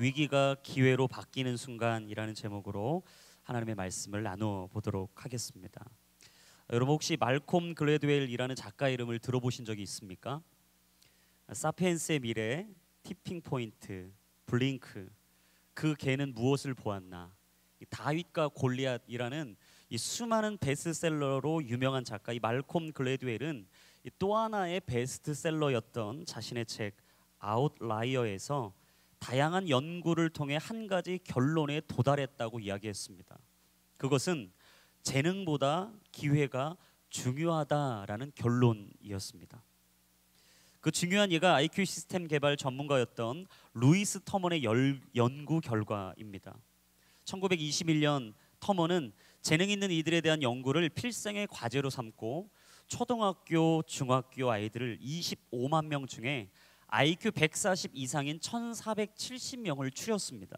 위기가 기회로 바뀌는 순간이라는 제목으로 하나님의 말씀을 나눠보도록 하겠습니다. 여러분 혹시 말콤 글래드웰이라는 작가 이름을 들어보신 적이 있습니까? 사피엔스의 미래, 티핑 포인트, 블링크, 그 개는 무엇을 보았나, 다윗과 골리앗이라는 이 수많은 베스트셀러로 유명한 작가 이 말콤 글래드웰은 또 하나의 베스트셀러였던 자신의 책 아웃라이어에서 다양한 연구를 통해 한 가지 결론에 도달했다고 이야기했습니다. 그것은 재능보다 기회가 중요하다라는 결론이었습니다. 그 중요한 예가 IQ 시스템 개발 전문가였던 루이스 터먼의 연구 결과입니다. 1921년 터먼은 재능 있는 이들에 대한 연구를 필생의 과제로 삼고 초등학교, 중학교 아이들을 25만 명 중에 IQ 140 이상인 1470명을 추렸습니다.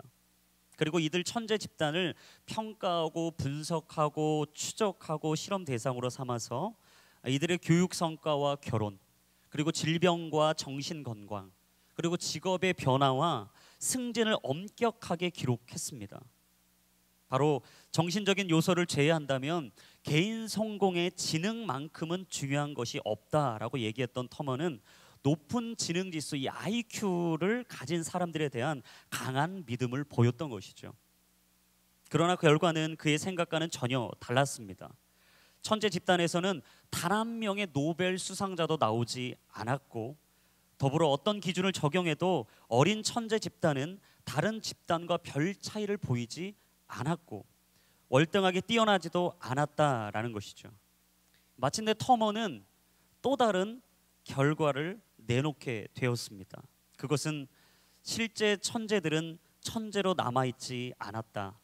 그리고 이들 천재 집단을 평가하고 분석하고 추적하고 실험 대상으로 삼아서 이들의 교육 성과와 결혼, 그리고 질병과 정신 건강, 그리고 직업의 변화와 승진을 엄격하게 기록했습니다. 바로 정신적인 요소를 제외한다면 개인 성공의 지능만큼은 중요한 것이 없다라고 얘기했던 터먼은 높은 지능 지수 이 IQ를 가진 사람들에 대한 강한 믿음을 보였던 것이죠. 그러나 그 결과는 그의 생각과는 전혀 달랐습니다. 천재 집단에서는 단 한 명의 노벨 수상자도 나오지 않았고, 더불어 어떤 기준을 적용해도 어린 천재 집단은 다른 집단과 별 차이를 보이지 않았고 월등하게 뛰어나지도 않았다라는 것이죠. 마침내 터먼은 또 다른 결과를 내놓게 되었습니다. 그것은 실제 천재들은 천재로 남아있지 않았다.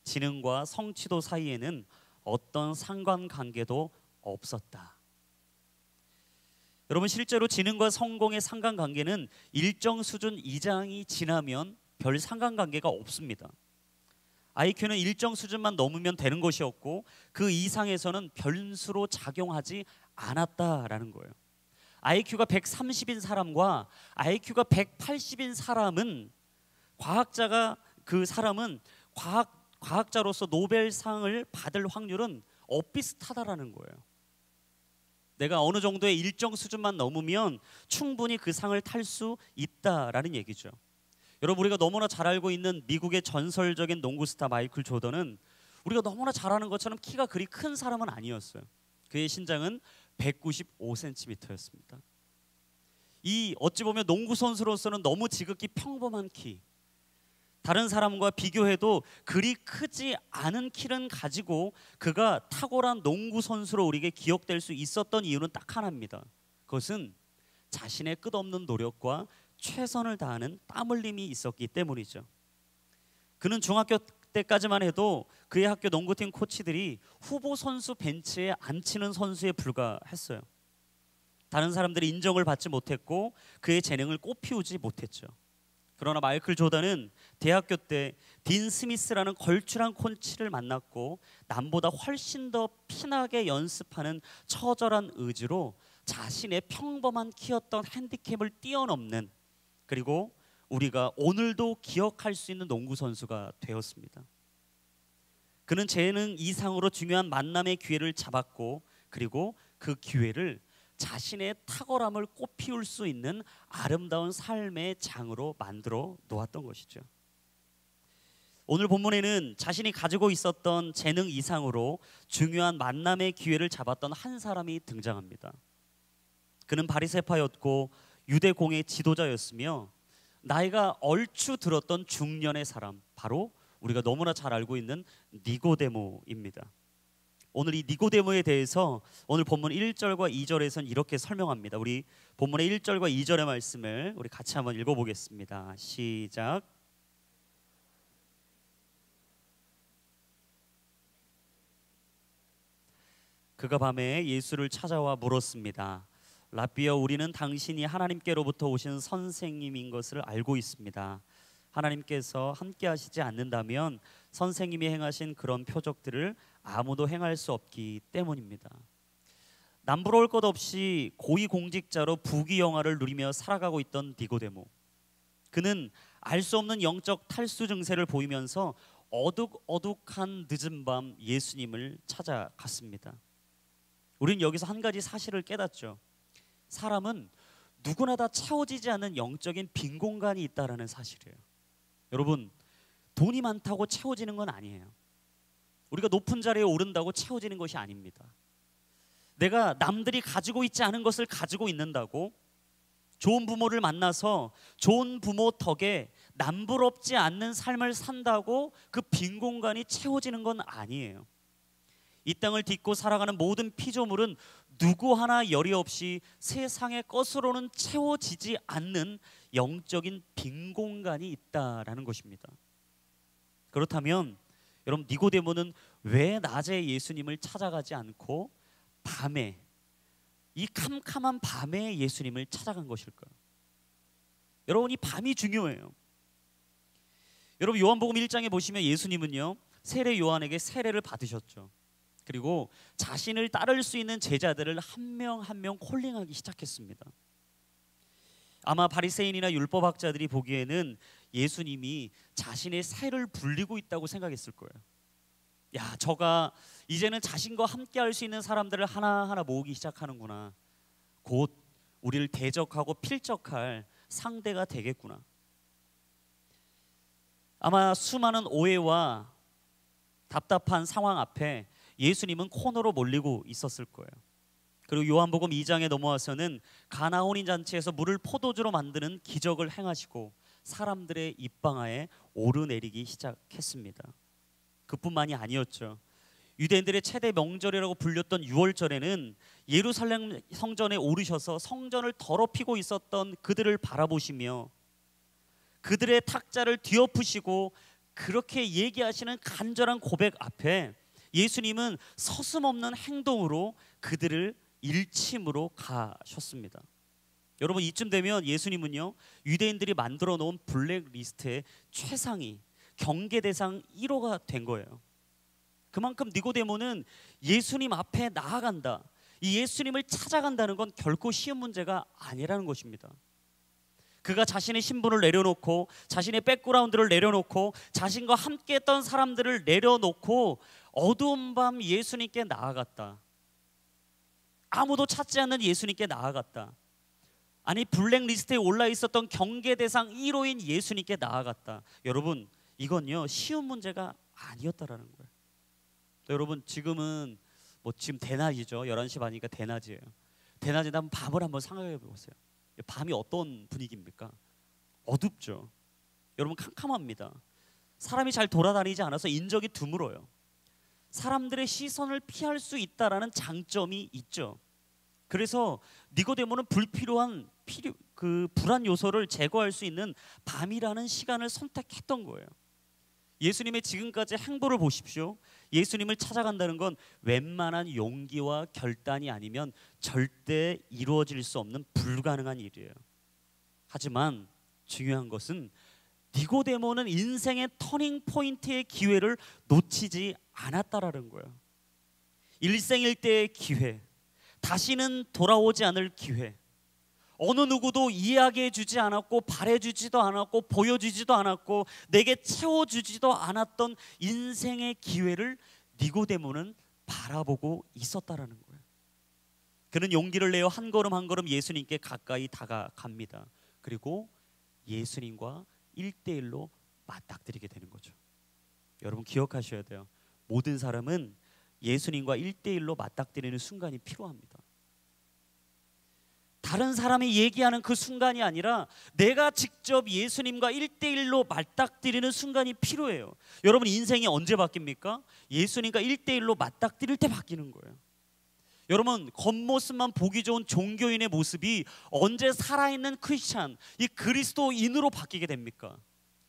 지능과 성취도 사이에는 어떤 상관관계도 없었다. 여러분, 실제로 지능과 성공의 상관관계는 일정 수준 이상이 지나면 별 상관관계가 없습니다. IQ는 일정 수준만 넘으면 되는 것이었고 그 이상에서는 변수로 작용하지 않았다라는 거예요. IQ가 130인 사람과 IQ가 180인 사람은 그 사람은 과학자로서 노벨상을 받을 확률은 비슷하다라는 거예요. 내가 어느 정도의 일정 수준만 넘으면 충분히 그 상을 탈 수 있다라는 얘기죠. 여러분, 우리가 너무나 잘 알고 있는 미국의 전설적인 농구 스타 마이클 조던은 우리가 너무나 잘 아는 것처럼 키가 그리 큰 사람은 아니었어요. 그의 신장은 195cm였습니다. 이 어찌 보면 농구 선수로서는 너무 지극히 평범한 키, 다른 사람과 비교해도 그리 크지 않은 키는 가지고 그가 탁월한 농구 선수로 우리에게 기억될 수 있었던 이유는 딱 하나입니다. 그것은 자신의 끝없는 노력과 최선을 다하는 땀 흘림이 있었기 때문이죠. 그는 중학교 때까지만 해도 그의 학교 농구팀 코치들이 후보 선수 벤치에 앉히는 선수에 불과했어요. 다른 사람들이 인정을 받지 못했고 그의 재능을 꽃피우지 못했죠. 그러나 마이클 조던은 대학교 때 딘 스미스라는 걸출한 코치를 만났고 남보다 훨씬 더 피나게 연습하는 처절한 의지로 자신의 평범한 키였던 핸디캡을 뛰어넘는, 그리고 우리가 오늘도 기억할 수 있는 농구 선수가 되었습니다. 그는 재능 이상으로 중요한 만남의 기회를 잡았고, 그리고 그 기회를 자신의 탁월함을 꽃피울 수 있는 아름다운 삶의 장으로 만들어 놓았던 것이죠. 오늘 본문에는 자신이 가지고 있었던 재능 이상으로 중요한 만남의 기회를 잡았던 한 사람이 등장합니다. 그는 바리새파였고 유대공의 지도자였으며 나이가 얼추 들었던 중년의 사람, 바로 우리가 너무나 잘 알고 있는 니고데모입니다. 오늘 이 니고데모에 대해서 오늘 본문 1절과 2절에서는 이렇게 설명합니다. 우리 본문의 1절과 2절의 말씀을 우리 같이 한번 읽어보겠습니다. 시작. 그가 밤에 예수를 찾아와 물었습니다. 라비여, 우리는 당신이 하나님께로부터 오신 선생님인 것을 알고 있습니다. 하나님께서 함께 하시지 않는다면 선생님이 행하신 그런 표적들을 아무도 행할 수 없기 때문입니다. 남부러울 것 없이 고위공직자로 부귀영화를 누리며 살아가고 있던 니고데모, 그는 알 수 없는 영적 탈수 증세를 보이면서 어둑어둑한 늦은 밤 예수님을 찾아갔습니다. 우리는 여기서 한 가지 사실을 깨닫죠. 사람은 누구나 다 채워지지 않는 영적인 빈 공간이 있다라는 사실이에요. 여러분, 돈이 많다고 채워지는 건 아니에요. 우리가 높은 자리에 오른다고 채워지는 것이 아닙니다. 내가 남들이 가지고 있지 않은 것을 가지고 있는다고, 좋은 부모를 만나서 좋은 부모 덕에 남부럽지 않는 삶을 산다고 그 빈 공간이 채워지는 건 아니에요. 이 땅을 딛고 살아가는 모든 피조물은 누구 하나 여리 없이 세상의 것으로는 채워지지 않는 영적인 빈 공간이 있다라는 것입니다. 그렇다면 여러분, 니고데모는 왜 낮에 예수님을 찾아가지 않고 밤에, 이 캄캄한 밤에 예수님을 찾아간 것일까요? 여러분, 이 밤이 중요해요. 여러분, 요한복음 1장에 보시면 예수님은요, 세례 요한에게 세례를 받으셨죠. 그리고 자신을 따를 수 있는 제자들을 한 명 한 명 콜링하기 시작했습니다. 아마 바리새인이나 율법학자들이 보기에는 예수님이 자신의 세를 불리고 있다고 생각했을 거예요. 야, 저가 이제는 자신과 함께 할 수 있는 사람들을 하나하나 모으기 시작하는구나. 곧 우리를 대적하고 필적할 상대가 되겠구나. 아마 수많은 오해와 답답한 상황 앞에 예수님은 코너로 몰리고 있었을 거예요. 그리고 요한복음 2장에 넘어와서는 가나 혼인잔치에서 물을 포도주로 만드는 기적을 행하시고 사람들의 입방아에 오르내리기 시작했습니다. 그뿐만이 아니었죠. 유대인들의 최대 명절이라고 불렸던 유월절에는 예루살렘 성전에 오르셔서 성전을 더럽히고 있었던 그들을 바라보시며 그들의 탁자를 뒤엎으시고 그렇게 얘기하시는 간절한 고백 앞에 예수님은 서슴없는 행동으로 그들을 일침으로 가셨습니다. 여러분, 이쯤 되면 예수님은요, 유대인들이 만들어 놓은 블랙리스트의 최상위, 경계 대상 1호가 된 거예요. 그만큼 니고데모는 예수님 앞에 나아간다, 이 예수님을 찾아간다는 건 결코 쉬운 문제가 아니라는 것입니다. 그가 자신의 신분을 내려놓고 자신의 백그라운드를 내려놓고 자신과 함께했던 사람들을 내려놓고 어두운 밤 예수님께 나아갔다. 아무도 찾지 않는 예수님께 나아갔다. 아니, 블랙리스트에 올라 있었던 경계 대상 1호인 예수님께 나아갔다. 여러분, 이건요, 쉬운 문제가 아니었다라는 거예요. 여러분, 지금은 지금 대낮이죠. 11시 반이니까 대낮이에요. 대낮에 한번 밤을 한번 생각해 보세요. 밤이 어떤 분위기입니까? 어둡죠. 여러분, 캄캄합니다. 사람이 잘 돌아다니지 않아서 인적이 드물어요. 사람들의 시선을 피할 수 있다라는 장점이 있죠. 그래서 니고데모는 불필요한 불안 요소를 제거할 수 있는 밤이라는 시간을 선택했던 거예요. 예수님의 지금까지 행보를 보십시오. 예수님을 찾아간다는 건 웬만한 용기와 결단이 아니면 절대 이루어질 수 없는 불가능한 일이에요. 하지만 중요한 것은 니고데모는 인생의 터닝 포인트의 기회를 놓치지 않았다라는 거예요. 일생일대의 기회, 다시는 돌아오지 않을 기회, 어느 누구도 이야기해 주지 않았고 바래주지도 않았고 보여주지도 않았고 내게 채워주지도 않았던 인생의 기회를 니고데모는 바라보고 있었다라는 거예요. 그는 용기를 내어 한 걸음 한 걸음 예수님께 가까이 다가갑니다. 그리고 예수님과 1대1로 맞닥뜨리게 되는 거죠. 여러분, 기억하셔야 돼요. 모든 사람은 예수님과 1대1로 맞닥뜨리는 순간이 필요합니다. 다른 사람이 얘기하는 그 순간이 아니라 내가 직접 예수님과 1대1로 맞닥뜨리는 순간이 필요해요. 여러분, 인생이 언제 바뀝니까? 예수님과 1대1로 맞닥뜨릴 때 바뀌는 거예요. 여러분, 겉모습만 보기 좋은 종교인의 모습이 언제 살아있는 크리스찬, 이 그리스도인으로 바뀌게 됩니까?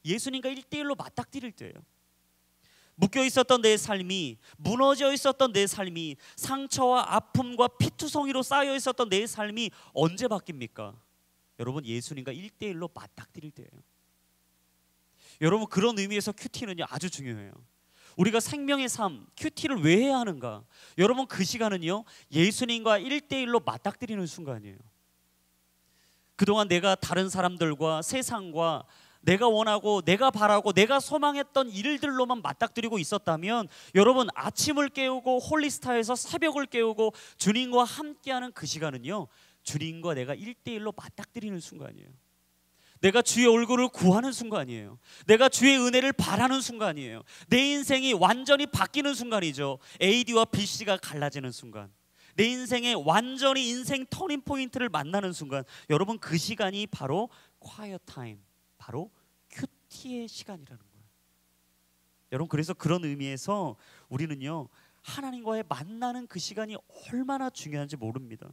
예수님과 1대1로 맞닥뜨릴 때예요. 묶여 있었던 내 삶이, 무너져 있었던 내 삶이, 상처와 아픔과 피투성이로 쌓여 있었던 내 삶이 언제 바뀝니까? 여러분, 예수님과 1대1로 맞닥뜨릴 때예요. 여러분, 그런 의미에서 큐티는요, 아주 중요해요. 우리가 생명의 삶, 큐티를 왜 해야 하는가? 여러분, 그 시간은요, 예수님과 1대1로 맞닥뜨리는 순간이에요. 그동안 내가 다른 사람들과 세상과 내가 원하고 내가 바라고 내가 소망했던 일들로만 맞닥뜨리고 있었다면 여러분, 아침을 깨우고 홀리스타에서 새벽을 깨우고 주님과 함께하는 그 시간은요, 주님과 내가 1대1로 맞닥뜨리는 순간이에요. 내가 주의 얼굴을 구하는 순간이에요. 내가 주의 은혜를 바라는 순간이에요. 내 인생이 완전히 바뀌는 순간이죠. A와 BC가 갈라지는 순간, 내 인생에 완전히 인생 터닝 포인트를 만나는 순간, 여러분 그 시간이 바로 quiet time, 바로 큐티의 시간이라는 거예요. 여러분, 그래서 그런 의미에서 우리는요, 하나님과의 만나는 그 시간이 얼마나 중요한지 모릅니다.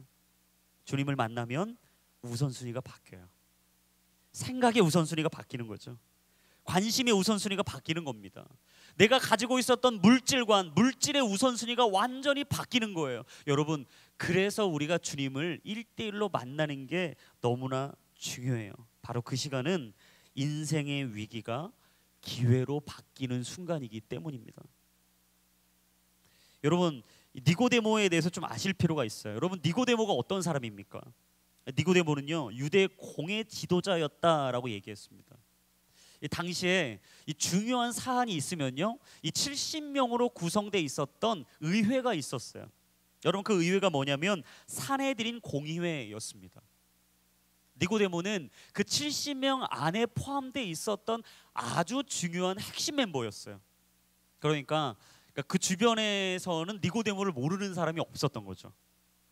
주님을 만나면 우선순위가 바뀌어요. 생각의 우선순위가 바뀌는 거죠. 관심의 우선순위가 바뀌는 겁니다. 내가 가지고 있었던 물질관, 물질의 우선순위가 완전히 바뀌는 거예요. 여러분, 그래서 우리가 주님을 1대1로 만나는 게 너무나 중요해요. 바로 그 시간은 인생의 위기가 기회로 바뀌는 순간이기 때문입니다. 여러분, 니고데모에 대해서 좀 아실 필요가 있어요. 여러분, 니고데모가 어떤 사람입니까? 니고데모는요, 유대 공예 지도자였다라고 얘기했습니다. 이 당시에 이 중요한 사안이 있으면요, 이 70명으로 구성돼 있었던 의회가 있었어요. 여러분, 그 의회가 뭐냐면 산헤드린 공의회였습니다. 니고데모는 그 70명 안에 포함돼 있었던 아주 중요한 핵심 멤버였어요. 그러니까 그 주변에서는 니고데모를 모르는 사람이 없었던 거죠.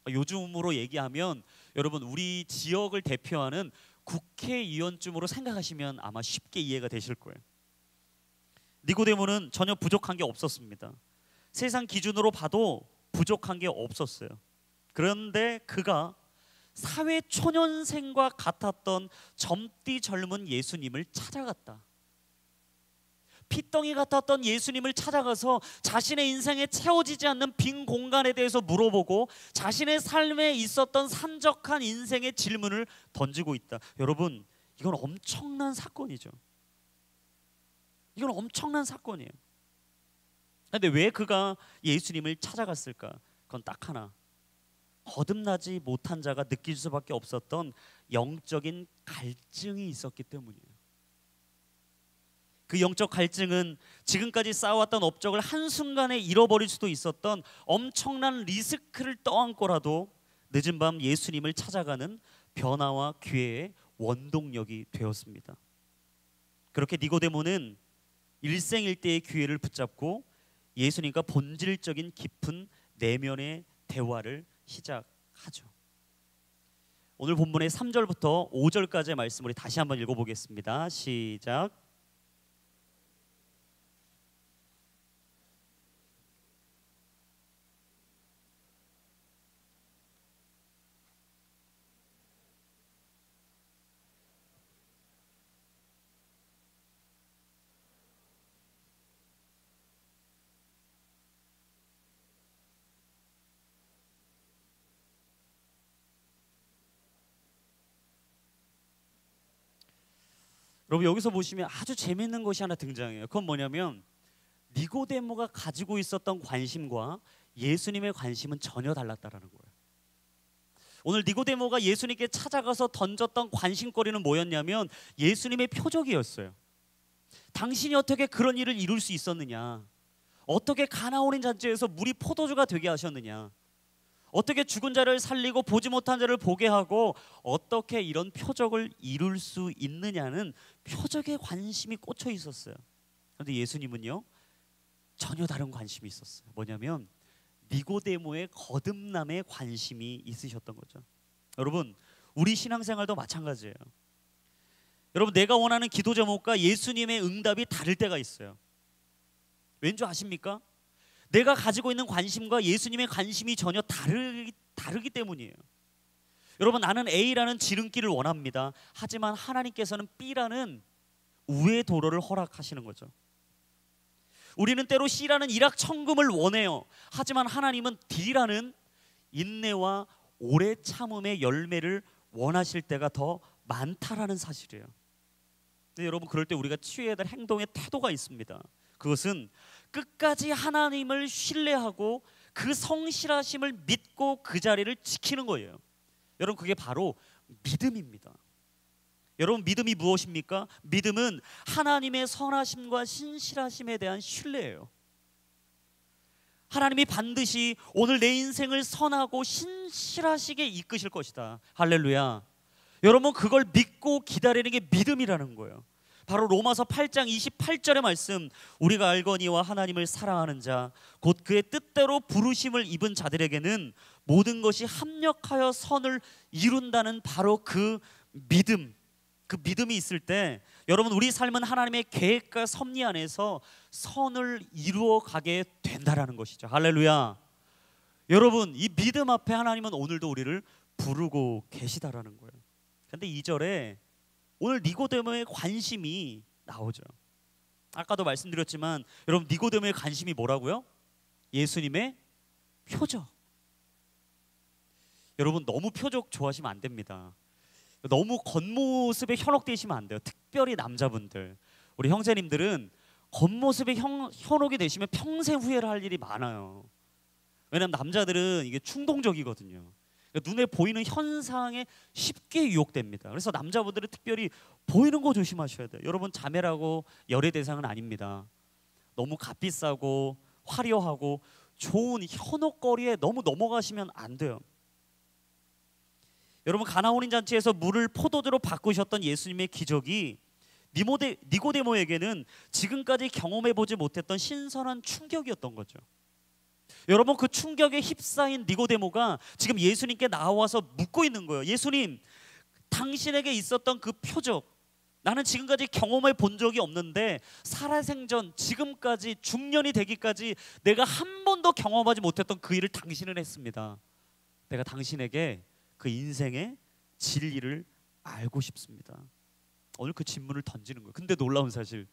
요즘으로 얘기하면 여러분, 우리 지역을 대표하는 국회의원쯤으로 생각하시면 아마 쉽게 이해가 되실 거예요. 니고데모는 전혀 부족한 게 없었습니다. 세상 기준으로 봐도 부족한 게 없었어요. 그런데 그가 사회 초년생과 같았던 젊디 젊은 예수님을 찾아갔다. 핏덩이 같았던 예수님을 찾아가서 자신의 인생에 채워지지 않는 빈 공간에 대해서 물어보고 자신의 삶에 있었던 산적한 인생의 질문을 던지고 있다. 여러분, 이건 엄청난 사건이죠. 이건 엄청난 사건이에요. 그런데 왜 그가 예수님을 찾아갔을까? 그건 딱 하나, 거듭나지 못한 자가 느낄 수밖에 없었던 영적인 갈증이 있었기 때문이에요. 그 영적 갈증은 지금까지 쌓아왔던 업적을 한순간에 잃어버릴 수도 있었던 엄청난 리스크를 떠안고라도 늦은 밤 예수님을 찾아가는 변화와 기회의 원동력이 되었습니다. 그렇게 니고데모는 일생일대의 기회를 붙잡고 예수님과 본질적인 깊은 내면의 대화를 시작하죠. 오늘 본문의 3절부터 5절까지의 말씀 우리 다시 한번 읽어보겠습니다. 시작. 여러분, 여기서 보시면 아주 재밌는 것이 하나 등장해요. 그건 뭐냐면 니고데모가 가지고 있었던 관심과 예수님의 관심은 전혀 달랐다라는 거예요. 오늘 니고데모가 예수님께 찾아가서 던졌던 관심거리는 뭐였냐면 예수님의 표적이었어요. 당신이 어떻게 그런 일을 이룰 수 있었느냐? 어떻게 가나 어린 잔치에서 물이 포도주가 되게 하셨느냐? 어떻게 죽은 자를 살리고 보지 못한 자를 보게 하고 어떻게 이런 표적을 이룰 수 있느냐는 표적에 관심이 꽂혀 있었어요. 그런데 예수님은요, 전혀 다른 관심이 있었어요. 뭐냐면 니고데모의 거듭남에 관심이 있으셨던 거죠. 여러분, 우리 신앙생활도 마찬가지예요. 여러분, 내가 원하는 기도 제목과 예수님의 응답이 다를 때가 있어요. 왠 줄 아십니까? 내가 가지고 있는 관심과 예수님의 관심이 전혀 다르기 때문이에요. 여러분, 나는 A라는 지름길을 원합니다. 하지만 하나님께서는 B라는 우의 도로를 허락하시는 거죠. 우리는 때로 C라는 일확천금을 원해요. 하지만 하나님은 D라는 인내와 오래 참음의 열매를 원하실 때가 더 많다라는 사실이에요. 근데 여러분, 그럴 때 우리가 취해야 될 행동의 태도가 있습니다. 그것은 끝까지 하나님을 신뢰하고 그 성실하심을 믿고 그 자리를 지키는 거예요. 여러분, 그게 바로 믿음입니다. 여러분, 믿음이 무엇입니까? 믿음은 하나님의 선하심과 신실하심에 대한 신뢰예요. 하나님이 반드시 오늘 내 인생을 선하고 신실하시게 이끄실 것이다. 할렐루야. 여러분, 그걸 믿고 기다리는 게 믿음이라는 거예요. 바로 로마서 8장 28절의 말씀, 우리가 알거니와 하나님을 사랑하는 자 곧 그의 뜻대로 부르심을 입은 자들에게는 모든 것이 합력하여 선을 이룬다는 바로 그 믿음, 그 믿음이 있을 때 여러분, 우리 삶은 하나님의 계획과 섭리 안에서 선을 이루어 가게 된다라는 것이죠. 할렐루야. 여러분, 이 믿음 앞에 하나님은 오늘도 우리를 부르고 계시다라는 거예요. 근데 2절에 오늘 니고데모의 관심이 나오죠. 아까도 말씀드렸지만 여러분, 니고데모의 관심이 뭐라고요? 예수님의 표적. 여러분, 너무 표적 좋아하시면 안 됩니다. 너무 겉모습에 현혹되시면 안 돼요. 특별히 남자분들, 우리 형제님들은 겉모습에 현혹이 되시면 평생 후회를 할 일이 많아요. 왜냐하면 남자들은 이게 충동적이거든요. 눈에 보이는 현상에 쉽게 유혹됩니다. 그래서 남자분들은 특별히 보이는 거 조심하셔야 돼요. 여러분, 자매라고 열의 대상은 아닙니다. 너무 값비싸고 화려하고 좋은 현혹거리에 너무 넘어가시면 안 돼요. 여러분, 가나혼인 잔치에서 물을 포도주로 바꾸셨던 예수님의 기적이 니고데모에게는 지금까지 경험해보지 못했던 신선한 충격이었던 거죠. 여러분, 그 충격에 휩싸인 니고데모가 지금 예수님께 나와서 묻고 있는 거예요. 예수님, 당신에게 있었던 그 표적, 나는 지금까지 경험해 본 적이 없는데 살아생전 지금까지 중년이 되기까지 내가 한 번도 경험하지 못했던 그 일을 당신은 했습니다. 내가 당신에게 그 인생의 진리를 알고 싶습니다. 오늘 그 질문을 던지는 거예요. 근데 놀라운 사실,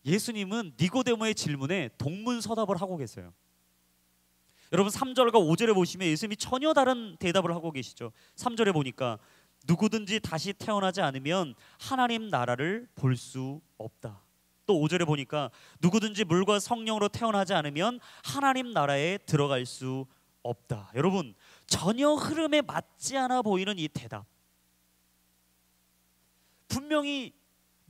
예수님은 니고데모의 질문에 동문서답을 하고 계세요. 여러분, 3절과 5절에 보시면 예수님이 전혀 다른 대답을 하고 계시죠. 3절에 보니까 누구든지 다시 태어나지 않으면 하나님 나라를 볼 수 없다. 또 5절에 보니까 누구든지 물과 성령으로 태어나지 않으면 하나님 나라에 들어갈 수 없다. 여러분, 전혀 흐름에 맞지 않아 보이는 이 대답, 분명히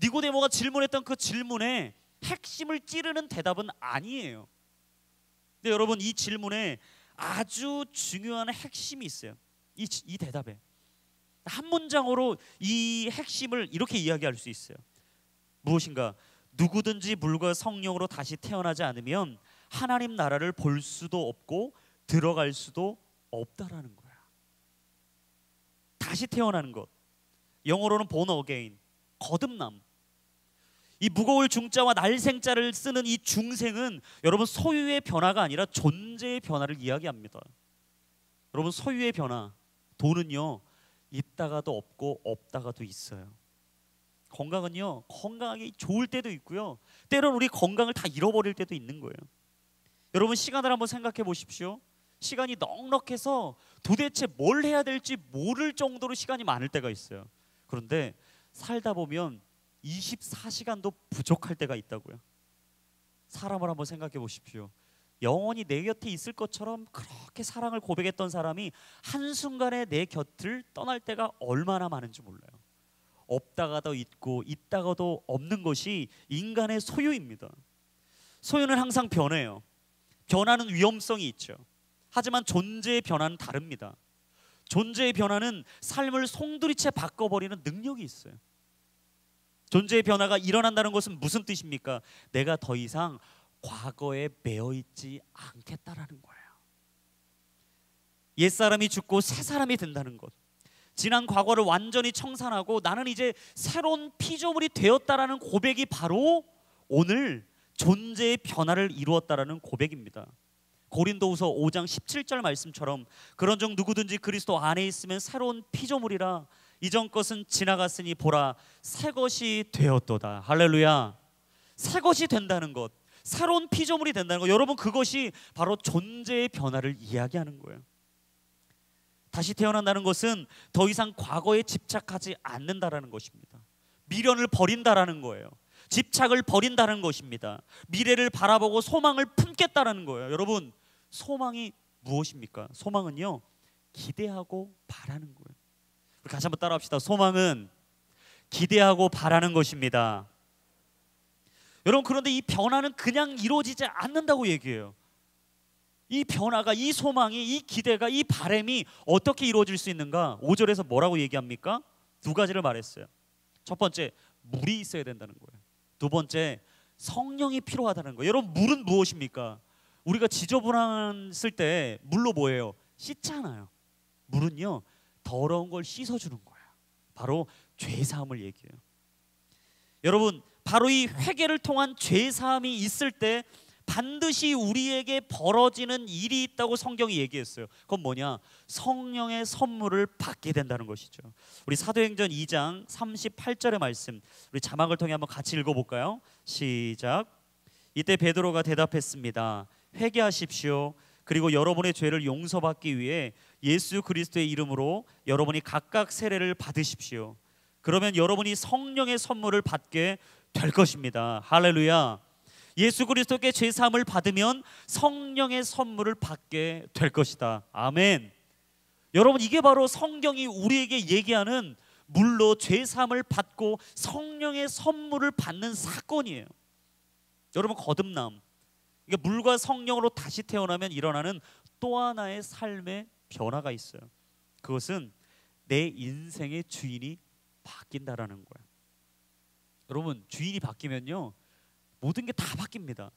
니고데모가 질문했던 그 질문에 핵심을 찌르는 대답은 아니에요. 근데 여러분, 이 질문에 아주 중요한 핵심이 있어요. 이 대답에 한 문장으로 이 핵심을 이렇게 이야기할 수 있어요. 무엇인가? 누구든지 물과 성령으로 다시 태어나지 않으면 하나님 나라를 볼 수도 없고 들어갈 수도 없다라는 거야. 다시 태어나는 것, 영어로는 born again, 거듭남. 이 무거울 중자와 날생자를 쓰는 이 중생은 여러분, 소유의 변화가 아니라 존재의 변화를 이야기합니다. 여러분, 소유의 변화, 돈은요 있다가도 없고 없다가도 있어요. 건강은요, 건강하게 좋을 때도 있고요, 때로는 우리 건강을 다 잃어버릴 때도 있는 거예요. 여러분, 시간을 한번 생각해 보십시오. 시간이 넉넉해서 도대체 뭘 해야 될지 모를 정도로 시간이 많을 때가 있어요. 그런데 살다 보면 24시간도 부족할 때가 있다고요. 사람을 한번 생각해 보십시오. 영원히 내 곁에 있을 것처럼 그렇게 사랑을 고백했던 사람이 한순간에 내 곁을 떠날 때가 얼마나 많은지 몰라요. 없다가도 있고 있다가도 없는 것이 인간의 소유입니다. 소유는 항상 변해요. 변화는 위험성이 있죠. 하지만 존재의 변화는 다릅니다. 존재의 변화는 삶을 송두리째 바꿔버리는 능력이 있어요. 존재의 변화가 일어난다는 것은 무슨 뜻입니까? 내가 더 이상 과거에 매여있지 않겠다라는 거예요. 옛사람이 죽고 새사람이 된다는 것, 지난 과거를 완전히 청산하고 나는 이제 새로운 피조물이 되었다라는 고백이 바로 오늘 존재의 변화를 이루었다라는 고백입니다. 고린도후서 5장 17절 말씀처럼 그런즉 누구든지 그리스도 안에 있으면 새로운 피조물이라 이전 것은 지나갔으니 보라 새 것이 되었도다. 할렐루야. 새 것이 된다는 것, 새로운 피조물이 된다는 것, 여러분, 그것이 바로 존재의 변화를 이야기하는 거예요. 다시 태어난다는 것은 더 이상 과거에 집착하지 않는다라는 것입니다. 미련을 버린다라는 거예요. 집착을 버린다는 것입니다. 미래를 바라보고 소망을 품겠다라는 거예요. 여러분, 소망이 무엇입니까? 소망은요, 기대하고 바라는 거예요. 우리 다시 한번 따라합시다. 소망은 기대하고 바라는 것입니다. 여러분, 그런데 이 변화는 그냥 이루어지지 않는다고 얘기해요. 이 변화가, 이 소망이, 이 기대가, 이 바람이 어떻게 이루어질 수 있는가? 5절에서 뭐라고 얘기합니까? 두 가지를 말했어요. 첫 번째, 물이 있어야 된다는 거예요. 두 번째, 성령이 필요하다는 거예요. 여러분, 물은 무엇입니까? 우리가 지저분했을 때 물로 뭐예요? 씻잖아요. 물은요, 더러운 걸 씻어주는 거예요. 바로 죄사함을 얘기해요. 여러분, 바로 이 회개를 통한 죄사함이 있을 때 반드시 우리에게 벌어지는 일이 있다고 성경이 얘기했어요. 그건 뭐냐? 성령의 선물을 받게 된다는 것이죠. 우리 사도행전 2장 38절의 말씀, 우리 자막을 통해 한번 같이 읽어볼까요? 시작. 이때 베드로가 대답했습니다. 회개하십시오. 그리고 여러분의 죄를 용서받기 위해 예수 그리스도의 이름으로 여러분이 각각 세례를 받으십시오. 그러면 여러분이 성령의 선물을 받게 될 것입니다. 할렐루야. 예수 그리스도께 죄사함을 받으면 성령의 선물을 받게 될 것이다. 아멘. 여러분, 이게 바로 성경이 우리에게 얘기하는 물로 죄사함을 받고 성령의 선물을 받는 사건이에요. 여러분, 거듭남, 이게 물과 성령으로 다시 태어나면 일어나는 또 하나의 삶의 변화가 있어요. 그것은 내 인생의 주인이 바뀐다라는 거예요. 여러분, 주인이 바뀌면요, 모든 게 다 바뀝니다.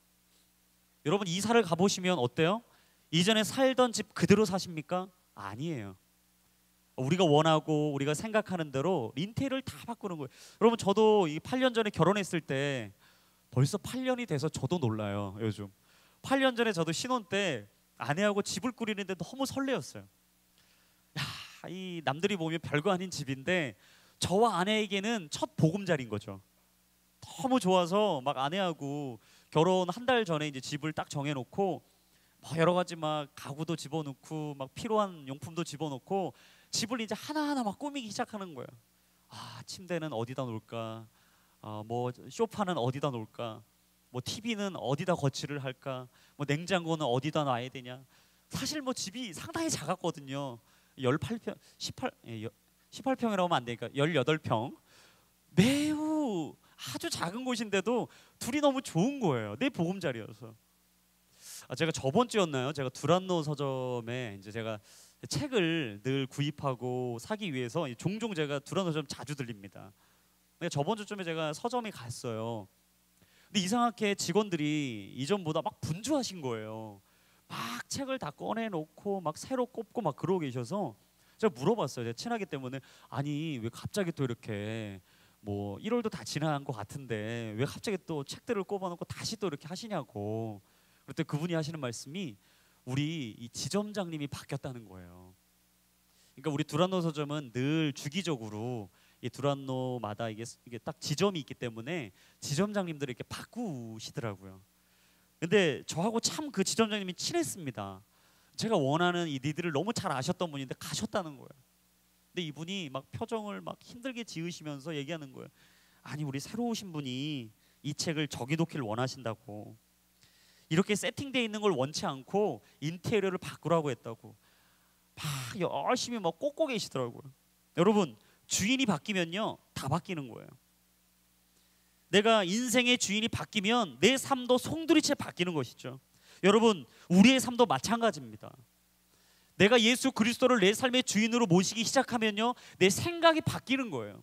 여러분, 이사를 가보시면 어때요? 이전에 살던 집 그대로 사십니까? 아니에요. 우리가 원하고 우리가 생각하는 대로 인테리어를 다 바꾸는 거예요. 여러분, 저도 이 8년 전에 결혼했을 때 벌써 8년이 돼서 저도 놀라요. 요즘 8년 전에 저도 신혼 때 아내하고 집을 꾸리는데 너무 설레었어요. 야, 이 남들이 보면 별거 아닌 집인데 저와 아내에게는 첫 보금자리인 거죠. 너무 좋아서 막 아내하고 결혼 한 달 전에 이제 집을 딱 정해놓고 막 여러 가지 막 가구도 집어넣고 막 필요한 용품도 집어넣고 집을 이제 하나하나 막 꾸미기 시작하는 거예요. 아, 침대는 어디다 놓을까? 뭐 소파는 어디다 놓을까? 뭐 TV는 어디다 거치를 할까? 뭐 냉장고는 어디다 놔야 되냐? 사실 뭐 집이 상당히 작았거든요. 18평이라고 하면 안 되니까 18평. 매우 아주 작은 곳인데도 둘이 너무 좋은 거예요. 내 보금자리여서. 제가 저번 주였나요? 제가 두란노 서점에 이제 제가 책을 늘 구입하고 사기 위해서 종종 제가 두란노 서점 자주 들립니다. 근데 저번 주쯤에 제가 서점에 갔어요. 근데 이상하게 직원들이 이전보다 막 분주하신 거예요. 막 책을 다 꺼내놓고 막 새로 꼽고 막 그러고 계셔서 제가 물어봤어요. 제가 친하기 때문에, 아니 왜 갑자기 또 이렇게 뭐 1월도 다 지난 것 같은데 왜 갑자기 또 책들을 꼽아놓고 다시 또 이렇게 하시냐고. 그때 그분이 하시는 말씀이 우리 이 지점장님이 바뀌었다는 거예요. 그러니까 우리 두란노 서점은 늘 주기적으로 이 두란노마다 이게 딱 지점이 있기 때문에 지점장님들이 이렇게 바꾸시더라고요. 근데 저하고 참 그 지점장님이 친했습니다. 제가 원하는 이 니들을 너무 잘 아셨던 분인데 가셨다는 거예요. 근데 이분이 막 표정을 막 힘들게 지으시면서 얘기하는 거예요. 아니, 우리 새로 오신 분이 이 책을 저기 놓기를 원하신다고. 이렇게 세팅되어 있는 걸 원치 않고 인테리어를 바꾸라고 했다고. 막 열심히 막 꽂고 계시더라고요. 여러분, 주인이 바뀌면요 다 바뀌는 거예요. 내가 인생의 주인이 바뀌면 내 삶도 송두리째 바뀌는 것이죠. 여러분, 우리의 삶도 마찬가지입니다. 내가 예수 그리스도를 내 삶의 주인으로 모시기 시작하면요 내 생각이 바뀌는 거예요.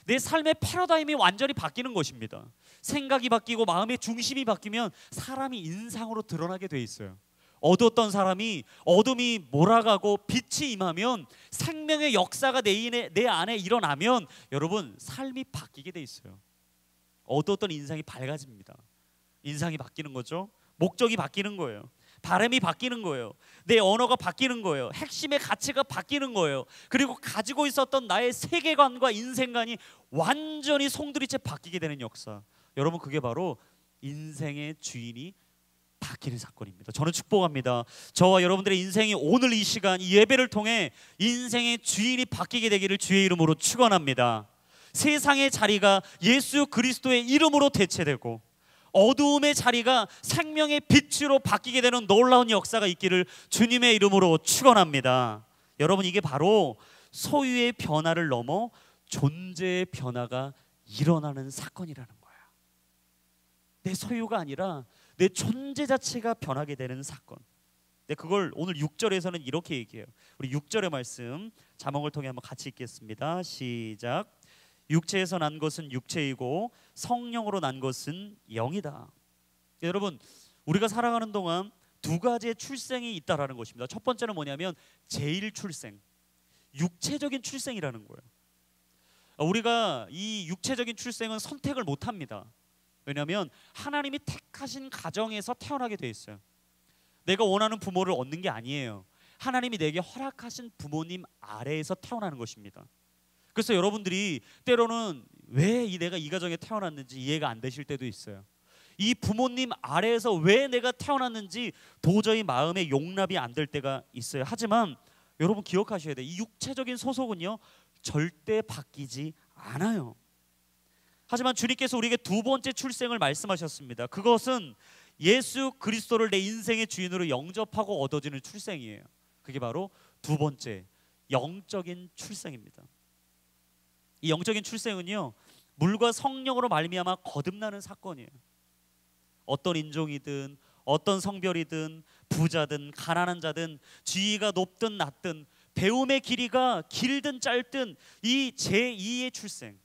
내 삶의 패러다임이 완전히 바뀌는 것입니다. 생각이 바뀌고 마음의 중심이 바뀌면 사람이 인상으로 드러나게 돼 있어요. 어두웠던 사람이 어둠이 몰아가고 빛이 임하면 생명의 역사가 내 안에 일어나면 여러분 삶이 바뀌게 돼 있어요. 어두웠던 인상이 밝아집니다. 인상이 바뀌는 거죠. 목적이 바뀌는 거예요. 바람이 바뀌는 거예요. 내 언어가 바뀌는 거예요. 핵심의 가치가 바뀌는 거예요. 그리고 가지고 있었던 나의 세계관과 인생관이 완전히 송두리째 바뀌게 되는 역사. 여러분, 그게 바로 인생의 주인이 바뀌는 사건입니다. 저는 축복합니다. 저와 여러분들의 인생이 오늘 이 시간 이 예배를 통해 인생의 주인이 바뀌게 되기를 주의 이름으로 축원합니다. 세상의 자리가 예수 그리스도의 이름으로 대체되고 어두움의 자리가 생명의 빛으로 바뀌게 되는 놀라운 역사가 있기를 주님의 이름으로 축원합니다. 여러분, 이게 바로 소유의 변화를 넘어 존재의 변화가 일어나는 사건이라는 거야. 내 소유가 아니라 내 존재 자체가 변하게 되는 사건. 근데 그걸 오늘 6절에서는 이렇게 얘기해요. 우리 6절의 말씀 자막을 통해 한번 같이 읽겠습니다. 시작. 육체에서 난 것은 육체이고 성령으로 난 것은 영이다. 여러분, 우리가 살아가는 동안 두 가지의 출생이 있다라는 것입니다. 첫 번째는 뭐냐면 제1 출생, 육체적인 출생이라는 거예요. 우리가 이 육체적인 출생은 선택을 못합니다. 왜냐하면 하나님이 택하신 가정에서 태어나게 돼 있어요. 내가 원하는 부모를 얻는 게 아니에요. 하나님이 내게 허락하신 부모님 아래에서 태어나는 것입니다. 그래서 여러분들이 때로는 왜 내가 이 가정에 태어났는지 이해가 안 되실 때도 있어요. 이 부모님 아래에서 왜 내가 태어났는지 도저히 마음에 용납이 안 될 때가 있어요. 하지만 여러분 기억하셔야 돼요. 이 육체적인 소속은요 절대 바뀌지 않아요. 하지만 주님께서 우리에게 두 번째 출생을 말씀하셨습니다. 그것은 예수 그리스도를 내 인생의 주인으로 영접하고 얻어지는 출생이에요. 그게 바로 두 번째 영적인 출생입니다. 이 영적인 출생은요 물과 성령으로 말미암아 거듭나는 사건이에요. 어떤 인종이든 어떤 성별이든 부자든 가난한 자든 지위가 높든 낮든 배움의 길이가 길든 짧든 이 제2의 출생,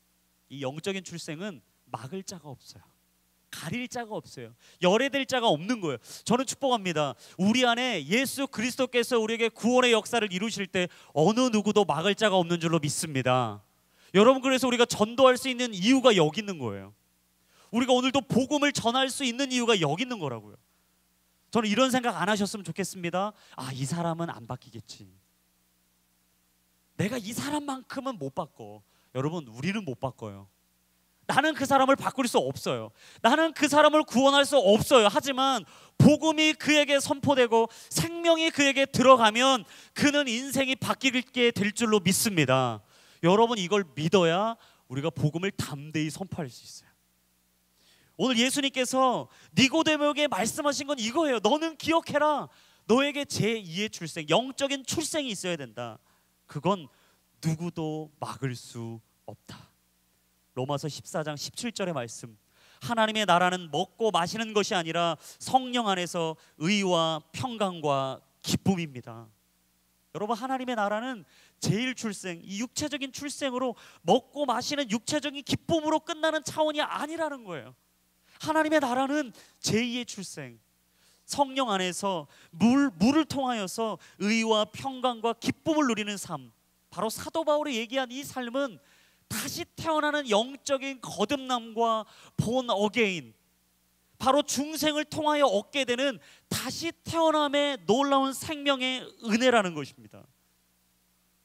이 영적인 출생은 막을 자가 없어요. 가릴 자가 없어요. 열애될 자가 없는 거예요. 저는 축복합니다. 우리 안에 예수 그리스도께서 우리에게 구원의 역사를 이루실 때 어느 누구도 막을 자가 없는 줄로 믿습니다. 여러분, 그래서 우리가 전도할 수 있는 이유가 여기 있는 거예요. 우리가 오늘도 복음을 전할 수 있는 이유가 여기 있는 거라고요. 저는 이런 생각 안 하셨으면 좋겠습니다. 이 사람은 안 바뀌겠지. 내가 이 사람만큼은 못 바꿔. 여러분, 우리는 못 바꿔요. 나는 그 사람을 바꿀 수 없어요. 나는 그 사람을 구원할 수 없어요. 하지만 복음이 그에게 선포되고 생명이 그에게 들어가면 그는 인생이 바뀌게 될 줄로 믿습니다. 여러분, 이걸 믿어야 우리가 복음을 담대히 선포할 수 있어요. 오늘 예수님께서 니고데모에게 말씀하신 건 이거예요. 너는 기억해라. 너에게 제2의 출생, 영적인 출생이 있어야 된다. 그건 누구도 막을 수 없다. 로마서 14장 17절의 말씀, 하나님의 나라는 먹고 마시는 것이 아니라 성령 안에서 의와 평강과 기쁨입니다. 여러분, 하나님의 나라는 제1 출생, 이 육체적인 출생으로 먹고 마시는 육체적인 기쁨으로 끝나는 차원이 아니라는 거예요. 하나님의 나라는 제2의 출생, 성령 안에서 물을 통하여서 의와 평강과 기쁨을 누리는 삶, 바로 사도 바울이 얘기한 이 삶은 다시 태어나는 영적인 거듭남과 본 어게인, 바로 중생을 통하여 얻게 되는 다시 태어남의 놀라운 생명의 은혜라는 것입니다.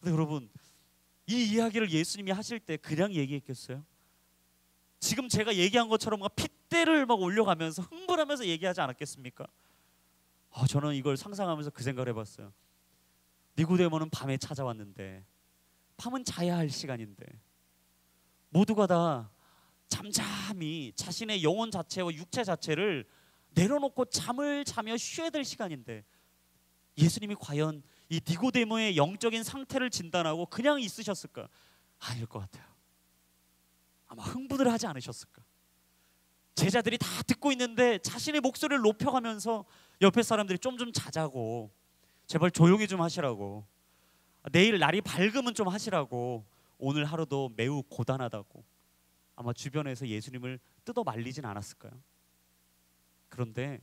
근데 여러분, 이 이야기를 예수님이 하실 때 그냥 얘기했겠어요? 지금 제가 얘기한 것처럼 핏대를 막 올려가면서 흥분하면서 얘기하지 않았겠습니까? 저는 이걸 상상하면서 그 생각을 해봤어요. 니고데모는 밤에 찾아왔는데, 밤은 자야 할 시간인데 모두가 다 잠잠히 자신의 영혼 자체와 육체 자체를 내려놓고 잠을 자며 쉬어야 될 시간인데 예수님이 과연 이 니고데모의 영적인 상태를 진단하고 그냥 있으셨을까? 아닐 것 같아요. 아마 흥분을 하지 않으셨을까? 제자들이 다 듣고 있는데 자신의 목소리를 높여가면서 옆에 사람들이 좀 자자고, 제발 조용히 좀 하시라고, 내일 날이 밝으면 좀 하시라고, 오늘 하루도 매우 고단하다고 아마 주변에서 예수님을 뜯어 말리진 않았을까요? 그런데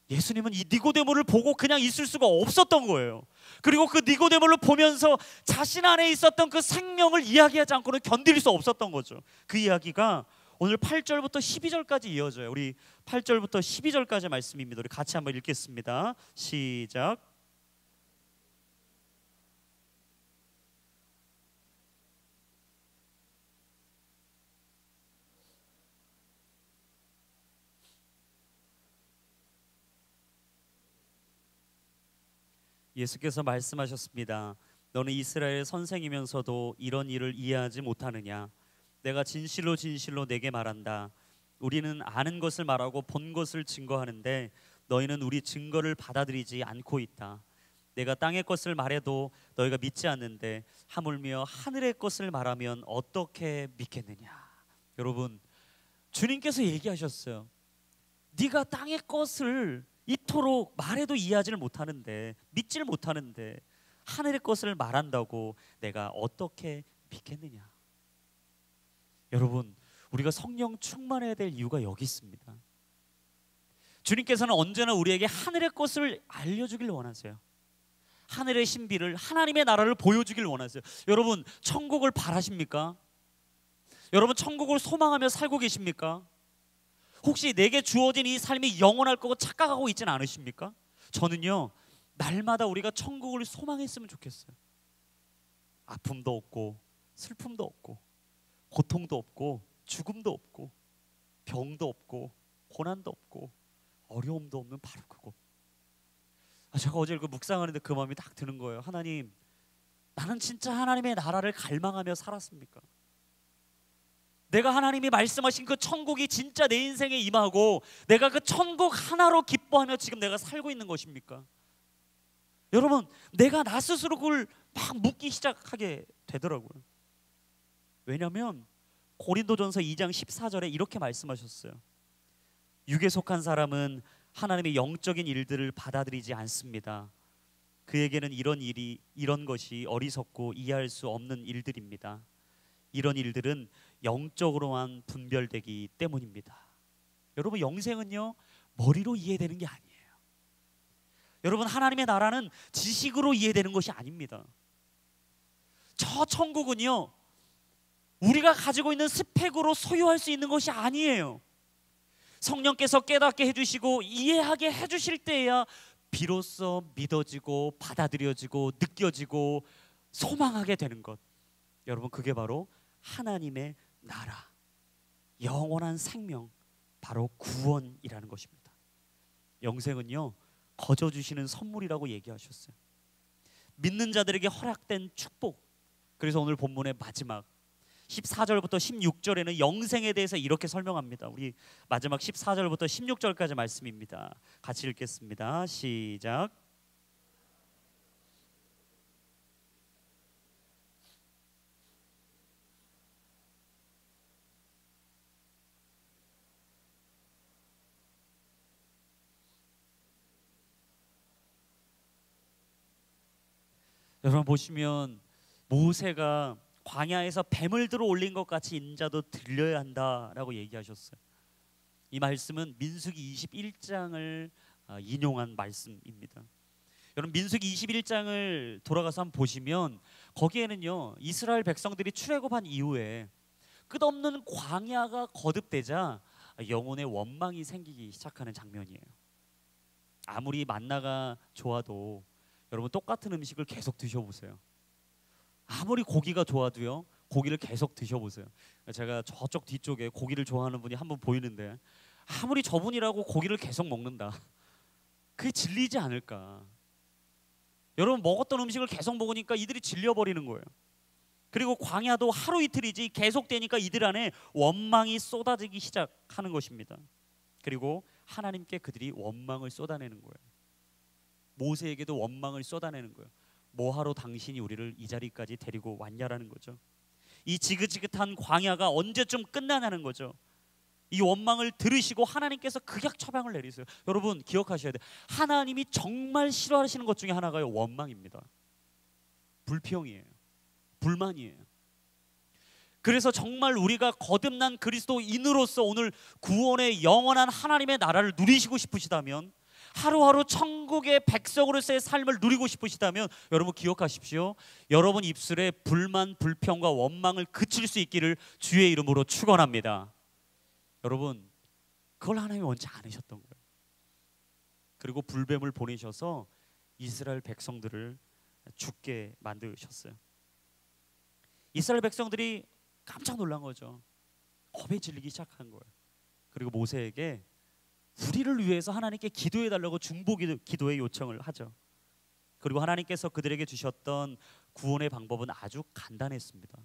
예수님은 이 니고데모를 보고 그냥 있을 수가 없었던 거예요. 그리고 그 니고데모를 보면서 자신 안에 있었던 그 생명을 이야기하지 않고는 견딜 수 없었던 거죠. 그 이야기가 오늘 8절부터 12절까지 이어져요. 우리 8절부터 12절까지 말씀입니다. 우리 같이 한번 읽겠습니다. 시작. 예수께서 말씀하셨습니다. 너는 이스라엘 선생이면서도 이런 일을 이해하지 못하느냐? 내가 진실로 진실로 내게 말한다. 우리는 아는 것을 말하고 본 것을 증거하는데 너희는 우리 증거를 받아들이지 않고 있다. 내가 땅의 것을 말해도 너희가 믿지 않는데 하물며 하늘의 것을 말하면 어떻게 믿겠느냐. 여러분, 주님께서 얘기하셨어요. 네가 땅의 것을 이토록 말해도 이해하지를 못하는데, 믿지를 못하는데 하늘의 것을 말한다고 내가 어떻게 믿겠느냐. 여러분, 우리가 성령 충만해야 될 이유가 여기 있습니다. 주님께서는 언제나 우리에게 하늘의 것을 알려주길 원하세요. 하늘의 신비를, 하나님의 나라를 보여주길 원하세요. 여러분, 천국을 바라십니까? 여러분, 천국을 소망하며 살고 계십니까? 혹시 내게 주어진 이 삶이 영원할 거고 착각하고 있지는 않으십니까? 저는요, 날마다 우리가 천국을 소망했으면 좋겠어요. 아픔도 없고 슬픔도 없고 고통도 없고 죽음도 없고 병도 없고 고난도 없고 어려움도 없는 바로 그곳. 제가 어제 그 묵상하는데 그 마음이 딱 드는 거예요. 하나님, 나는 진짜 하나님의 나라를 갈망하며 살았습니까? 내가 하나님이 말씀하신 그 천국이 진짜 내 인생에 임하고 내가 그 천국 하나로 기뻐하며 지금 내가 살고 있는 것입니까? 여러분, 내가 나 스스로 그걸 막 묻기 시작하게 되더라고요. 왜냐하면 고린도전서 2장 14절에 이렇게 말씀하셨어요. 육에 속한 사람은 하나님의 영적인 일들을 받아들이지 않습니다. 그에게는 이런 것이 어리석고 이해할 수 없는 일들입니다. 이런 일들은 영적으로만 분별되기 때문입니다. 여러분, 영생은요, 머리로 이해되는 게 아니에요. 여러분, 하나님의 나라는 지식으로 이해되는 것이 아닙니다. 저 천국은요, 우리가 가지고 있는 스펙으로 소유할 수 있는 것이 아니에요. 성령께서 깨닫게 해주시고 이해하게 해주실 때야 비로소 믿어지고 받아들여지고 느껴지고 소망하게 되는 것. 여러분, 그게 바로 하나님의 나라, 영원한 생명, 바로 구원이라는 것입니다. 영생은요, 거저 주시는 선물이라고 얘기하셨어요. 믿는 자들에게 허락된 축복. 그래서 오늘 본문의 마지막 14절부터 16절에는 영생에 대해서 이렇게 설명합니다. 우리 마지막 14절부터 16절까지 말씀입니다. 같이 읽겠습니다. 시작. 여러분 보시면 모세가 광야에서 뱀을 들어 올린 것 같이 인자도 들려야 한다라고 얘기하셨어요. 이 말씀은 민수기 21장을 인용한 말씀입니다. 여러분, 민수기 21장을 돌아가서 한번 보시면 거기에는요, 이스라엘 백성들이 출애굽한 이후에 끝없는 광야가 거듭되자 영혼의 원망이 생기기 시작하는 장면이에요. 아무리 만나가 좋아도 여러분, 똑같은 음식을 계속 드셔보세요. 아무리 고기가 좋아도요, 고기를 계속 드셔보세요. 제가 저쪽 뒤쪽에 고기를 좋아하는 분이 한 분 보이는데, 아무리 저분이라고 고기를 계속 먹는다, 그게 질리지 않을까? 여러분, 먹었던 음식을 계속 먹으니까 이들이 질려버리는 거예요. 그리고 광야도 하루 이틀이지 계속되니까 이들 안에 원망이 쏟아지기 시작하는 것입니다. 그리고 하나님께 그들이 원망을 쏟아내는 거예요. 모세에게도 원망을 쏟아내는 거예요. 뭐하러 당신이 우리를 이 자리까지 데리고 왔냐라는 거죠. 이 지긋지긋한 광야가 언제쯤 끝나냐는 거죠. 이 원망을 들으시고 하나님께서 극약 처방을 내리세요. 여러분, 기억하셔야 돼요. 하나님이 정말 싫어하시는 것 중에 하나가 원망입니다. 불평이에요. 불만이에요. 그래서 정말 우리가 거듭난 그리스도인으로서 오늘 구원의 영원한 하나님의 나라를 누리시고 싶으시다면, 하루하루 천국의 백성으로서의 삶을 누리고 싶으시다면, 여러분 기억하십시오. 여러분 입술에 불만, 불평과 원망을 그칠 수 있기를 주의 이름으로 축원합니다. 여러분, 그걸 하나님이 원치 않으셨던 거예요. 그리고 불뱀을 보내셔서 이스라엘 백성들을 죽게 만드셨어요. 이스라엘 백성들이 깜짝 놀란 거죠. 겁에 질리기 시작한 거예요. 그리고 모세에게 우리를 위해서 하나님께 기도해 달라고 중보 기도의 요청을 하죠. 그리고 하나님께서 그들에게 주셨던 구원의 방법은 아주 간단했습니다.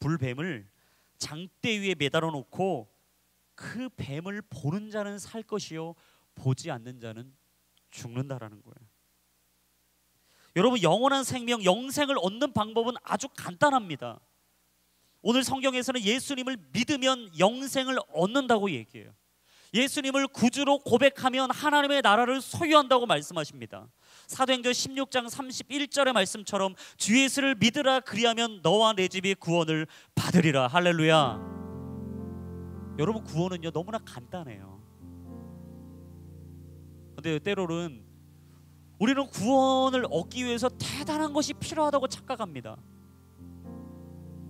불뱀을 장대 위에 매달아 놓고 그 뱀을 보는 자는 살 것이요 보지 않는 자는 죽는다라는 거예요. 여러분, 영원한 생명, 영생을 얻는 방법은 아주 간단합니다. 오늘 성경에서는 예수님을 믿으면 영생을 얻는다고 얘기해요. 예수님을 구주로 고백하면 하나님의 나라를 소유한다고 말씀하십니다. 사도행전 16장 31절의 말씀처럼 주 예수를 믿으라, 그리하면 너와 내 집이 구원을 받으리라. 할렐루야. 여러분, 구원은요 너무나 간단해요. 근데 때로는 우리는 구원을 얻기 위해서 대단한 것이 필요하다고 착각합니다.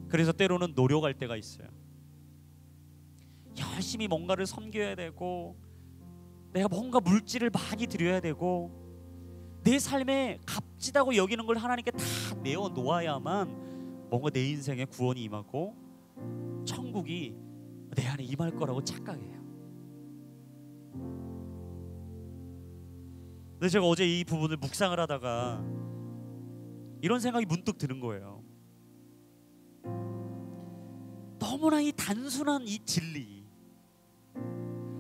그래서 때로는 노력할 때가 있어요. 열심히 뭔가를 섬겨야 되고, 내가 뭔가 물질을 많이 드려야 되고, 내 삶에 값지다고 여기는 걸 하나님께 다 내어 놓아야만 뭔가 내 인생에 구원이 임하고 천국이 내 안에 임할 거라고 착각해요. 근데 제가 어제 이 부분을 묵상을 하다가 이런 생각이 문득 드는 거예요. 너무나 이 단순한 이 진리,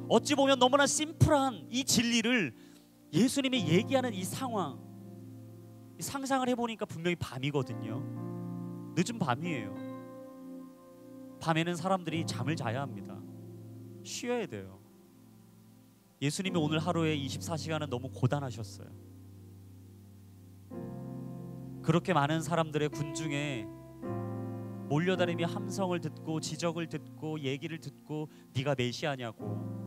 어찌 보면 너무나 심플한 이 진리를 예수님이 얘기하는 이 상황, 이 상상을 해보니까 분명히 밤이거든요. 늦은 밤이에요. 밤에는 사람들이 잠을 자야 합니다. 쉬어야 돼요. 예수님이 오늘 하루에 24시간은 너무 고단하셨어요. 그렇게 많은 사람들의 군중에 몰려다니며 함성을 듣고 지적을 듣고 얘기를 듣고 네가 메시아냐고,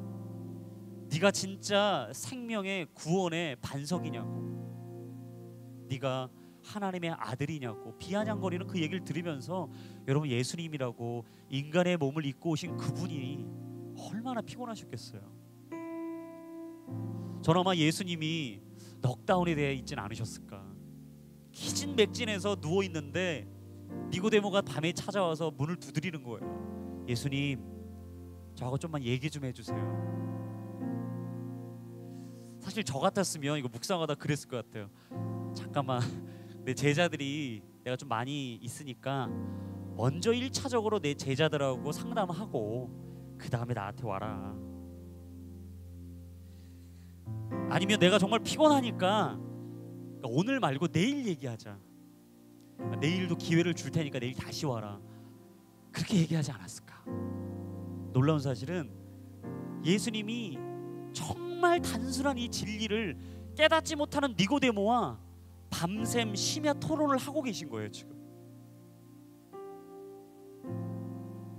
네가 진짜 생명의 구원의 반석이냐고, 네가 하나님의 아들이냐고 비아냥거리는 그 얘기를 들으면서 여러분, 예수님이라고 인간의 몸을 입고 오신 그분이 얼마나 피곤하셨겠어요. 저는 아마 예수님이 넉다운이 되어 있진 않으셨을까. 기진맥진해서 누워있는데 니고데모가 밤에 찾아와서 문을 두드리는 거예요. 예수님, 저하고 좀만 얘기 좀 해주세요. 사실 저 같았으면 이거 묵상하다 그랬을 것 같아요. 잠깐만, 내 제자들이 내가 좀 많이 있으니까 먼저 1차적으로 내 제자들하고 상담하고 그 다음에 나한테 와라. 아니면 내가 정말 피곤하니까 오늘 말고 내일 얘기하자. 내일도 기회를 줄 테니까 내일 다시 와라. 그렇게 얘기하지 않았을까? 놀라운 사실은 예수님이 정말 단순한 이 진리를 깨닫지 못하는 니고데모와 밤샘 심야 토론을 하고 계신 거예요. 지금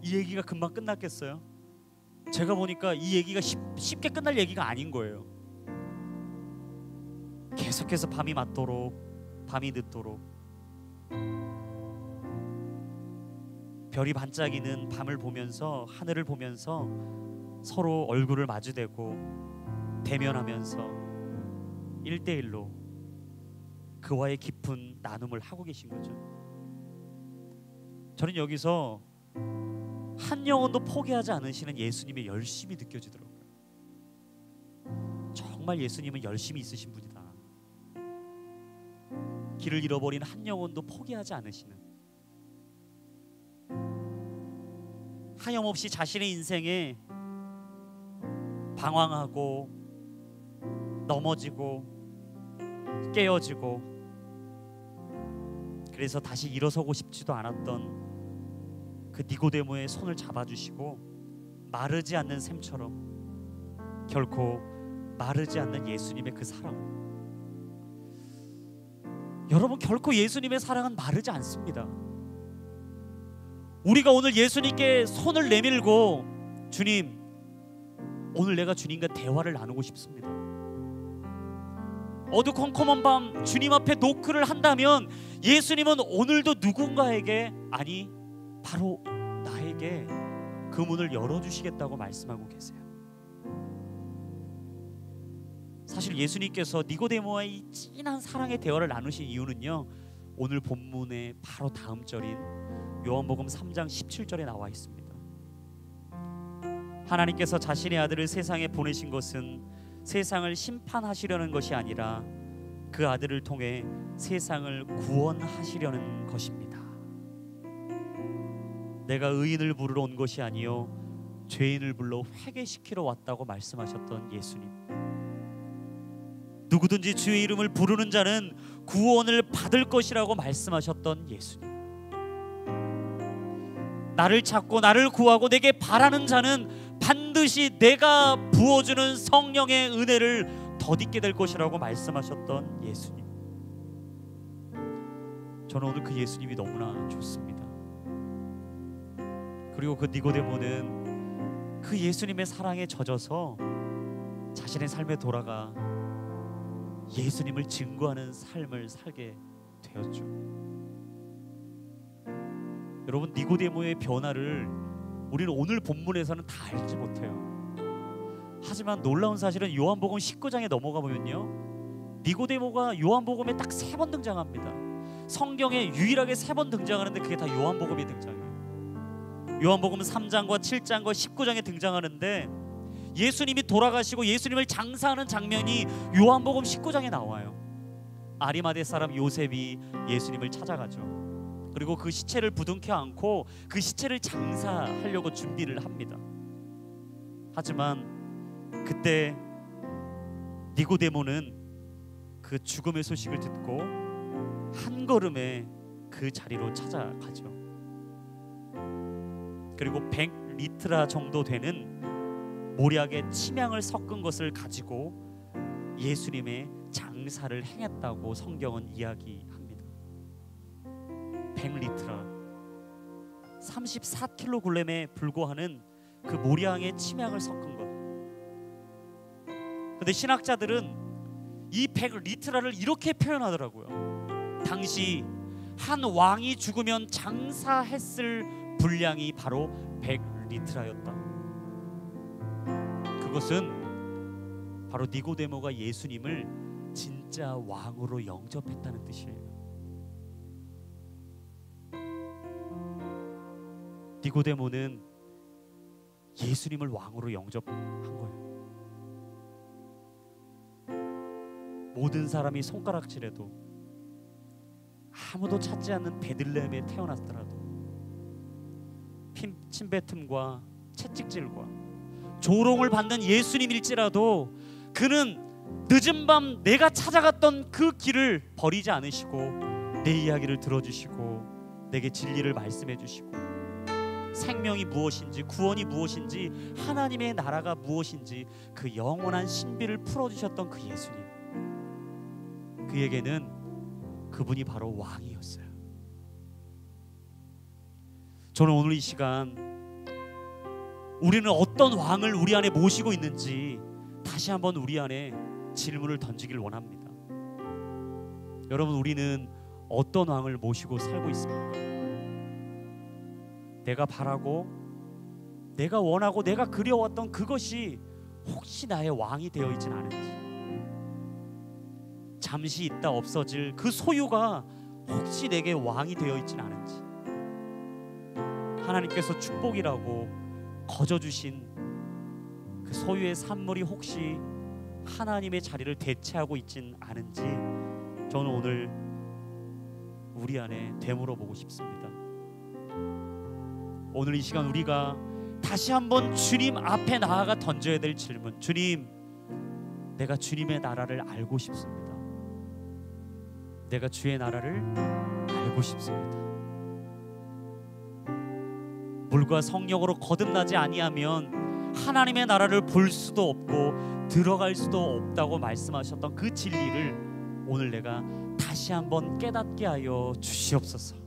이 얘기가 금방 끝났겠어요? 제가 보니까 이 얘기가 쉽게 끝날 얘기가 아닌 거예요. 계속해서 밤이 맞도록, 밤이 늦도록, 별이 반짝이는 밤을 보면서, 하늘을 보면서 서로 얼굴을 마주대고 대면하면서 1대1로 그와의 깊은 나눔을 하고 계신 거죠. 저는 여기서 한 영혼도 포기하지 않으시는 예수님의 열심이 느껴지더라고요. 정말 예수님은 열심이 있으신 분이다. 길을 잃어버린 한 영혼도 포기하지 않으시는, 하염없이 자신의 인생에 방황하고 넘어지고 깨어지고, 그래서 다시 일어서고 싶지도 않았던 그 니고데모의 손을 잡아주시고 마르지 않는 샘처럼 결코 마르지 않는 예수님의 그 사랑. 여러분, 결코 예수님의 사랑은 마르지 않습니다. 우리가 오늘 예수님께 손을 내밀고, 주님, 오늘 내가 주님과 대화를 나누고 싶습니다. 어두컴컴한 밤 주님 앞에 노크를 한다면 예수님은 오늘도 누군가에게, 아니 바로 나에게 그 문을 열어주시겠다고 말씀하고 계세요. 사실 예수님께서 니고데모와의 이 진한 사랑의 대화를 나누신 이유는요, 오늘 본문의 바로 다음 절인 요한복음 3장 17절에 나와 있습니다. 하나님께서 자신의 아들을 세상에 보내신 것은 세상을 심판하시려는 것이 아니라 그 아들을 통해 세상을 구원하시려는 것입니다. 내가 의인을 부르러 온 것이 아니요 죄인을 불러 회개시키러 왔다고 말씀하셨던 예수님. 누구든지 주의 이름을 부르는 자는 구원을 받을 것이라고 말씀하셨던 예수님, 나를 찾고 나를 구하고 내게 바라는 자는 반드시 내가 부어주는 성령의 은혜를 덧입게 될 것이라고 말씀하셨던 예수님, 저는 오늘 그 예수님이 너무나 좋습니다. 그리고 그 니고데모는 그 예수님의 사랑에 젖어서 자신의 삶에 돌아가 예수님을 증거하는 삶을 살게 되었죠. 여러분, 니고데모의 변화를 우리는 오늘 본문에서는 다 알지 못해요. 하지만 놀라운 사실은 요한복음 19장에 넘어가 보면요, 니고데모가 요한복음에 딱 3번 등장합니다. 성경에 유일하게 3번 등장하는데 그게 다 요한복음에 등장해요. 요한복음 3장과 7장과 19장에 등장하는데 예수님이 돌아가시고 예수님을 장사하는 장면이 요한복음 19장에 나와요. 아리마대 사람 요셉이 예수님을 찾아가죠. 그리고 그 시체를 부둥켜 안고 그 시체를 장사하려고 준비를 합니다. 하지만 그때 니고데모는 그 죽음의 소식을 듣고 한 걸음에 그 자리로 찾아가죠. 그리고 100리트라 정도 되는 모략의 침향을 섞은 것을 가지고 예수님의 장사를 행했다고 성경은 이야기합니다. 100리트라 34kg에 불과하는 그 모략의 침향을 섞은 것. 근데 신학자들은 이 100리트라를 이렇게 표현하더라고요. 당시 한 왕이 죽으면 장사했을 분량이 바로 100리트라였다. 그것은 바로 니고데모가 예수님을 진짜 왕으로 영접했다는 뜻이에요. 니고데모는 예수님을 왕으로 영접한 거예요. 모든 사람이 손가락질해도, 아무도 찾지 않는 베들레헴에 태어났더라도, 침뱉음과 채찍질과 조롱을 받는 예수님일지라도 그는 늦은 밤 내가 찾아갔던 그 길을 버리지 않으시고 내 이야기를 들어주시고 내게 진리를 말씀해 주시고 생명이 무엇인지, 구원이 무엇인지, 하나님의 나라가 무엇인지 그 영원한 신비를 풀어주셨던 그 예수님, 그에게는 그분이 바로 왕이었어요. 저는 오늘 이 시간 우리는 어떤 왕을 우리 안에 모시고 있는지 다시 한번 우리 안에 질문을 던지길 원합니다. 여러분, 우리는 어떤 왕을 모시고 살고 있습니까? 내가 바라고, 내가 원하고, 내가 그려왔던 그것이 혹시 나의 왕이 되어 있진 않은지, 잠시 있다 없어질 그 소유가 혹시 내게 왕이 되어 있진 않은지, 하나님께서 축복이라고 거저주신 그 소유의 산물이 혹시 하나님의 자리를 대체하고 있진 않은지, 저는 오늘 우리 안에 되물어보고 싶습니다. 오늘 이 시간 우리가 다시 한번 주님 앞에 나아가 던져야 될 질문, 주님, 내가 주님의 나라를 알고 싶습니다. 내가 주의 나라를 알고 싶습니다. 물과 성령으로 거듭나지 아니하면 하나님의 나라를 볼 수도 없고 들어갈 수도 없다고 말씀하셨던 그 진리를 오늘 내가 다시 한번 깨닫게 하여 주시옵소서.